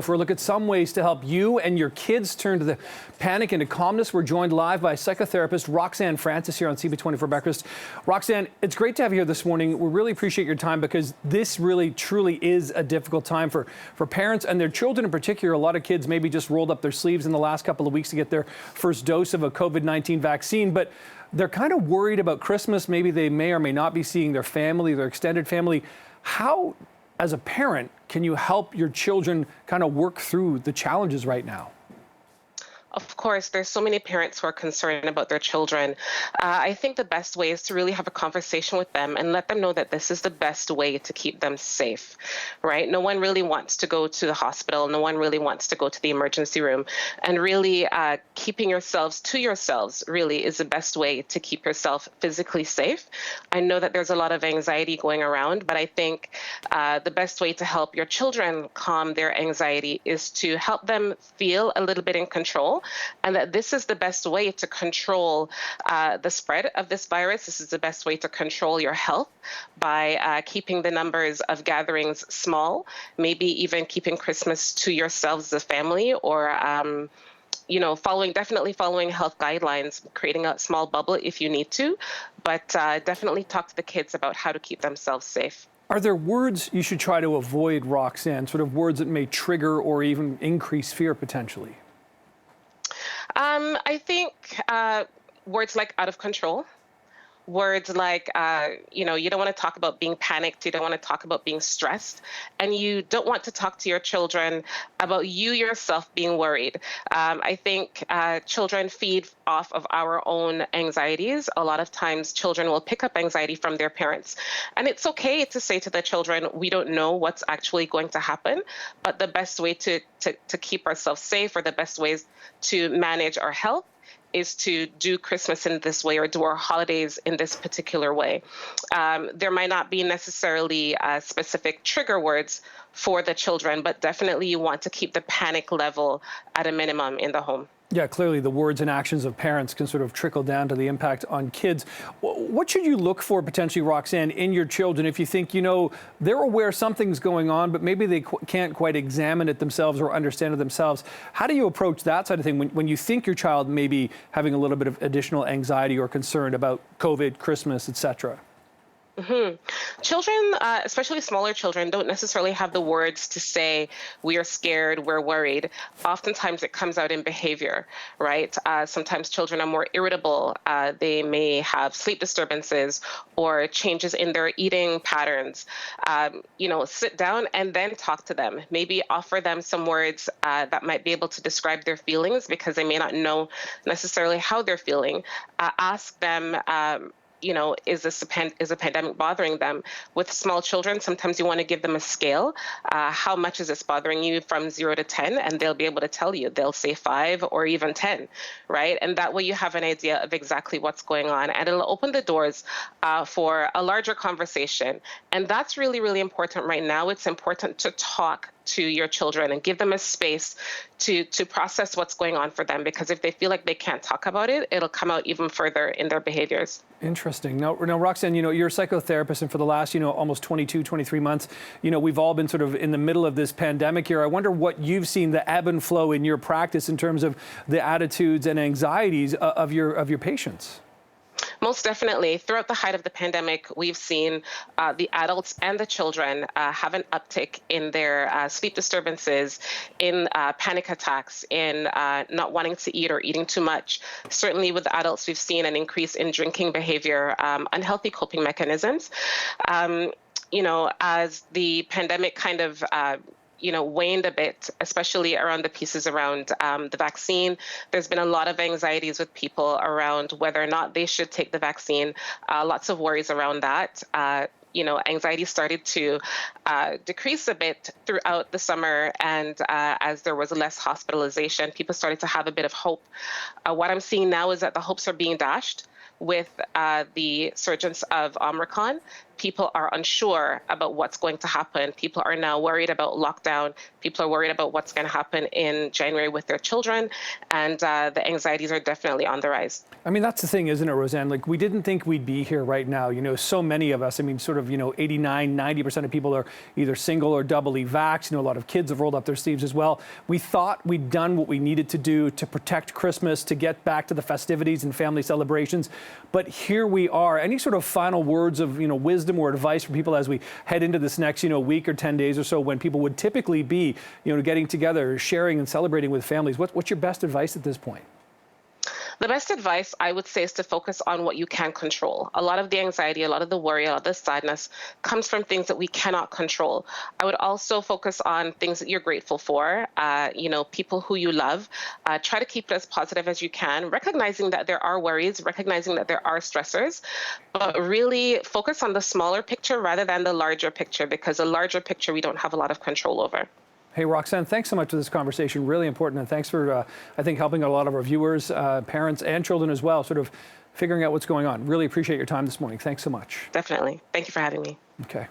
For a look at some ways to help you and your kids turn to the panic into calmness, we're joined live by psychotherapist Roxanne Francis here on CB24 Breakfast. Roxanne, it's great to have you here this morning. We really appreciate your time because this really, truly is a difficult time for parents and their children in particular. A lot of kids maybe just rolled up their sleeves in the last couple of weeks to get their first dose of a COVID-19 vaccine, but they're kind of worried about Christmas. Maybe they may or may not be seeing their family, their extended family. How, as a parent, can you help your children kind of work through the challenges right now? Of course, there's so many parents who are concerned about their children. I think the best way is to really have a conversation with them and let them know that this is the best way to keep them safe, right? No one really wants to go to the hospital. No one really wants to go to the emergency room. And really keeping yourselves to yourselves really is the best way to keep yourself physically safe. I know that there's a lot of anxiety going around, but I think the best way to help your children calm their anxiety is to help them feel a little bit in control, and that this is the best way to control the spread of this virus. This is the best way to control your health by keeping the numbers of gatherings small, maybe even keeping Christmas to yourselves as a family, or definitely following health guidelines, creating a small bubble if you need to, but definitely talk to the kids about how to keep themselves safe. Are there words you should try to avoid, Roxanne, sort of words that may trigger or even increase fear potentially? I think words like out of control, words like, you don't want to talk about being panicked, you don't want to talk about being stressed, and you don't want to talk to your children about you yourself being worried. I think children feed off of our own anxieties. A lot of times children will pick up anxiety from their parents. And it's okay to say to the children, we don't know what's actually going to happen, but the best way to keep ourselves safe, or the best ways to manage our health, is to do Christmas in this way, or do our holidays in this particular way. There might not be necessarily specific trigger words for the children, but definitely you want to keep the panic level at a minimum in the home. Yeah, clearly the words and actions of parents can sort of trickle down to the impact on kids. What should you look for potentially, Roxanne, in your children if you think, they're aware something's going on, but maybe they can't quite examine it themselves or understand it themselves? How do you approach that side of thing when you think your child may be having a little bit of additional anxiety or concern about COVID, Christmas, etc.? Mm-hmm. Children, especially smaller children, don't necessarily have the words to say, we are scared, we're worried. Oftentimes it comes out in behavior, right? Sometimes children are more irritable. They may have sleep disturbances or changes in their eating patterns. Sit down and then talk to them. Maybe offer them some words that might be able to describe their feelings, because they may not know necessarily how they're feeling. Ask them, is a pandemic bothering them? With small children, sometimes you want to give them a scale. How much is this bothering you from 0 to 10? And they'll be able to tell you. They'll say 5 or even 10, right? And that way you have an idea of exactly what's going on. And it'll open the doors for a larger conversation. And that's really, really important right now. It's important to talk to your children and give them a space to process what's going on for them, because if they feel like they can't talk about it, it'll come out even further in their behaviors. Interesting. Now, Roxanne, you're a psychotherapist, and for the last, almost 22, 23 months, we've all been sort of in the middle of this pandemic here. I wonder what you've seen, the ebb and flow in your practice in terms of the attitudes and anxieties of your patients. Most definitely. Throughout the height of the pandemic, we've seen the adults and the children have an uptick in their sleep disturbances, in panic attacks, in not wanting to eat or eating too much. Certainly with the adults, we've seen an increase in drinking behavior, unhealthy coping mechanisms. As the pandemic kind of waned a bit, especially around the pieces around the vaccine. There's been a lot of anxieties with people around whether or not they should take the vaccine. Lots of worries around that. Anxiety started to decrease a bit throughout the summer, and as there was less hospitalization, people started to have a bit of hope. What I'm seeing now is that the hopes are being dashed with the surgence of Omicron, people are unsure about what's going to happen. People are now worried about lockdown. People are worried about what's going to happen in January with their children. And the anxieties are definitely on the rise. I mean, that's the thing, isn't it, Roseanne? Like, we didn't think we'd be here right now. You know, so many of us, I mean, sort of, 89, 90% of people are either single or doubly vaxxed. A lot of kids have rolled up their sleeves as well. We thought we'd done what we needed to do to protect Christmas, to get back to the festivities and family celebrations. But here we are. Any sort of final words of, wisdom or advice for people as we head into this next, week or 10 days or so, when people would typically be, getting together, sharing and celebrating with families? What's your best advice at this point? The best advice I would say is to focus on what you can control. A lot of the anxiety, a lot of the worry, a lot of the sadness comes from things that we cannot control. I would also focus on things that you're grateful for, people who you love. Try to keep it as positive as you can, recognizing that there are worries, recognizing that there are stressors, but really focus on the smaller picture rather than the larger picture, because the larger picture we don't have a lot of control over. Hey, Roxanne, thanks so much for this conversation. Really important. And thanks for, I think, helping a lot of our viewers, parents and children as well, sort of figuring out what's going on. Really appreciate your time this morning. Thanks so much. Definitely. Thank you for having me. Okay.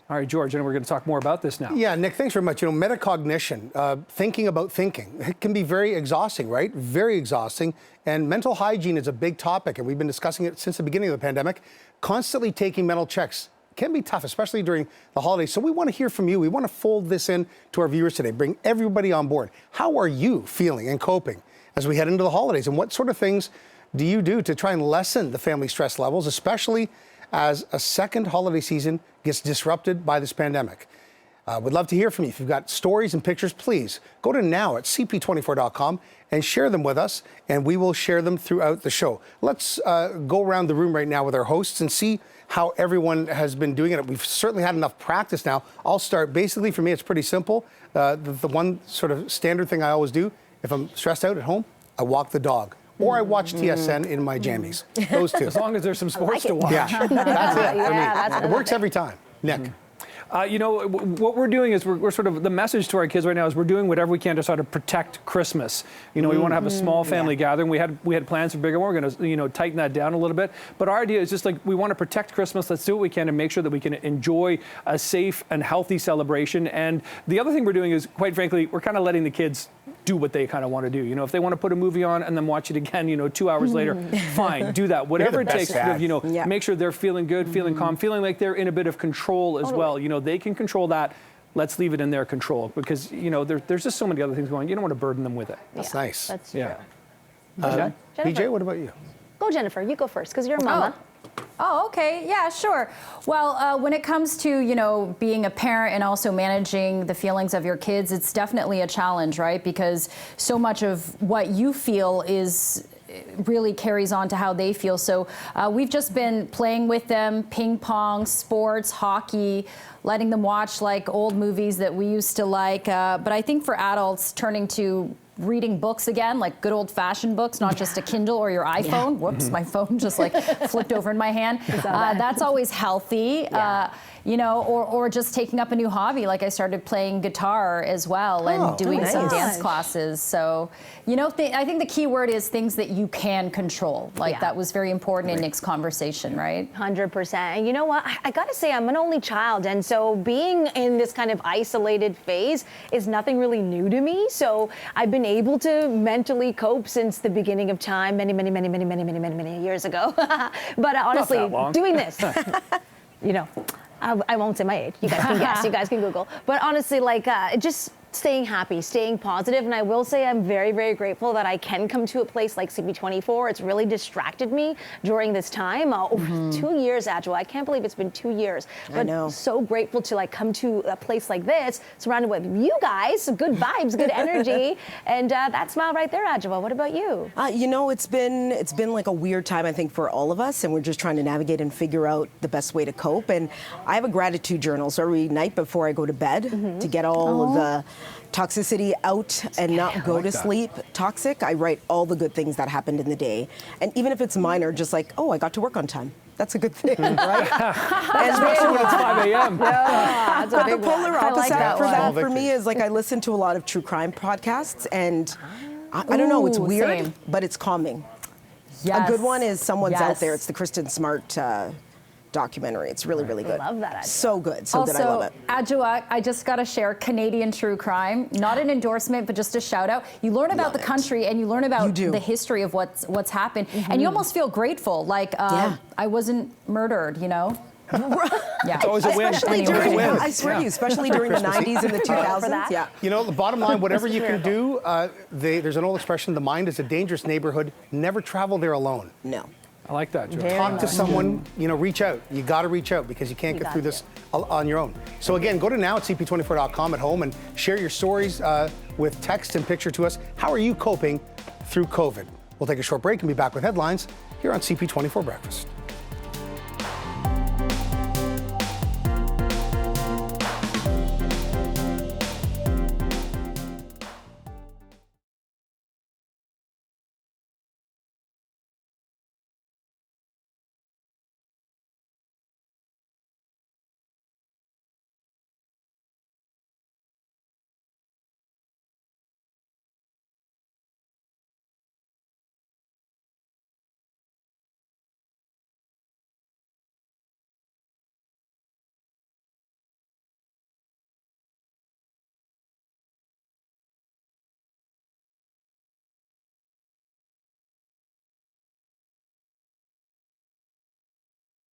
All right, George, and we're going to talk more about this now. Yeah, Nick, thanks very much. Metacognition, thinking about thinking, it can be very exhausting, right? Very exhausting. And mental hygiene is a big topic, and we've been discussing it since the beginning of the pandemic. Constantly taking mental checks can be tough, especially during the holidays. So we want to hear from you. We want to fold this in to our viewers today, bring everybody on board. How are you feeling and coping as we head into the holidays? And what sort of things do you do to try and lessen the family stress levels, especially as a second holiday season gets disrupted by this pandemic? We'd love to hear from you. If you've got stories and pictures, please go to now@cp24.com and share them with us, and we will share them throughout the show. Let's go around the room right now with our hosts and see how everyone has been doing it. We've certainly had enough practice now. I'll start. Basically, for me, it's pretty simple. The one sort of standard thing I always do, if I'm stressed out at home, I walk the dog. Or I watch TSN in my jammies. Those two. As long as there's some sports to watch. Yeah, that's it for me. It works every time. Nick. What we're doing is we're sort of, the message to our kids right now is we're doing whatever we can to sort of protect Christmas. We want to have a small family gathering. We had plans for bigger one. We're going to, tighten that down a little bit. But our idea is just like, we want to protect Christmas. Let's do what we can to make sure that we can enjoy a safe and healthy celebration. And the other thing we're doing is, quite frankly, we're kind of letting the kids do what they kind of want to do. If they want to put a movie on and then watch it again, 2 hours later, fine, do that. Whatever it takes to, make sure they're feeling good, feeling calm, feeling like they're in a bit of control as well. They can control that. Let's leave it in their control, because, there's just so many other things going on. You don't want to burden them with it. That's nice. That's true. PJ, what about you? Go, Jennifer. You go first, because you're a mama. Oh, okay. Yeah, sure. Well, when it comes to, being a parent and also managing the feelings of your kids, it's definitely a challenge, right? Because so much of what you feel really carries on to how they feel. So we've just been playing with them, ping pong, sports, hockey, letting them watch like old movies that we used to like. But I think for adults, turning to reading books again, like good old-fashioned books, not just a Kindle or your iPhone. Whoops, my phone just like flipped over in my hand. That's always healthy. Or just taking up a new hobby. Like I started playing guitar as well and doing some dance classes. So, I think the key word is things that you can control. That was very important in Nick's conversation, right? 100%. And you know what? I got to say, I'm an only child. And so being in this kind of isolated phase is nothing really new to me. So I've been able to mentally cope since the beginning of time, many years ago. But honestly, doing this, I won't say my age. You guys can guess. You guys can Google. But honestly, just staying happy, staying positive. And I will say I'm very, very grateful that I can come to a place like CP24. It's really distracted me during this time. 2 years, Adjo. I can't believe it's been 2 years. But I know. So grateful to come to a place like this, surrounded with you guys, good vibes, good energy. And that smile right there, Adjo. What about you? It's been like a weird time, I think, for all of us. And we're just trying to navigate and figure out the best way to cope. And I have a gratitude journal. So every night before I go to bed, to get all of the toxicity out and not go to sleep toxic, I write all the good things that happened in the day. And even if it's minor, just like, I got to work on time. That's a good thing, right? Especially when it's 5 a.m. But the polar opposite for me is I listen to a lot of true crime podcasts, and I don't know, it's weird, but it's calming. Yes. A good one is Someone's Out There. It's the Kristen Smart documentary. It's really, really good. Love that, Adjoa. So good. So good. I love it. Adjoa, I just got to share Canadian true crime. Not an endorsement, but just a shout out. You learn about the country and you learn about the history of what's happened. And you almost feel grateful, like I wasn't murdered, you know? Yeah. It's always a win. Especially Anyway. during, I swear to you, especially during the 90s and the 2000s. Yeah. You know, the bottom line, whatever you can do, there's an old expression, the mind is a dangerous neighborhood. Never travel there alone. No. I like that, Joe. Talk to someone, you know, reach out. You got to reach out because you can't get through this on your own. So again, go to now at cp24.com at home and share your stories with text and picture to us. How are you coping through COVID? We'll take a short break and be back with headlines here on CP24 Breakfast.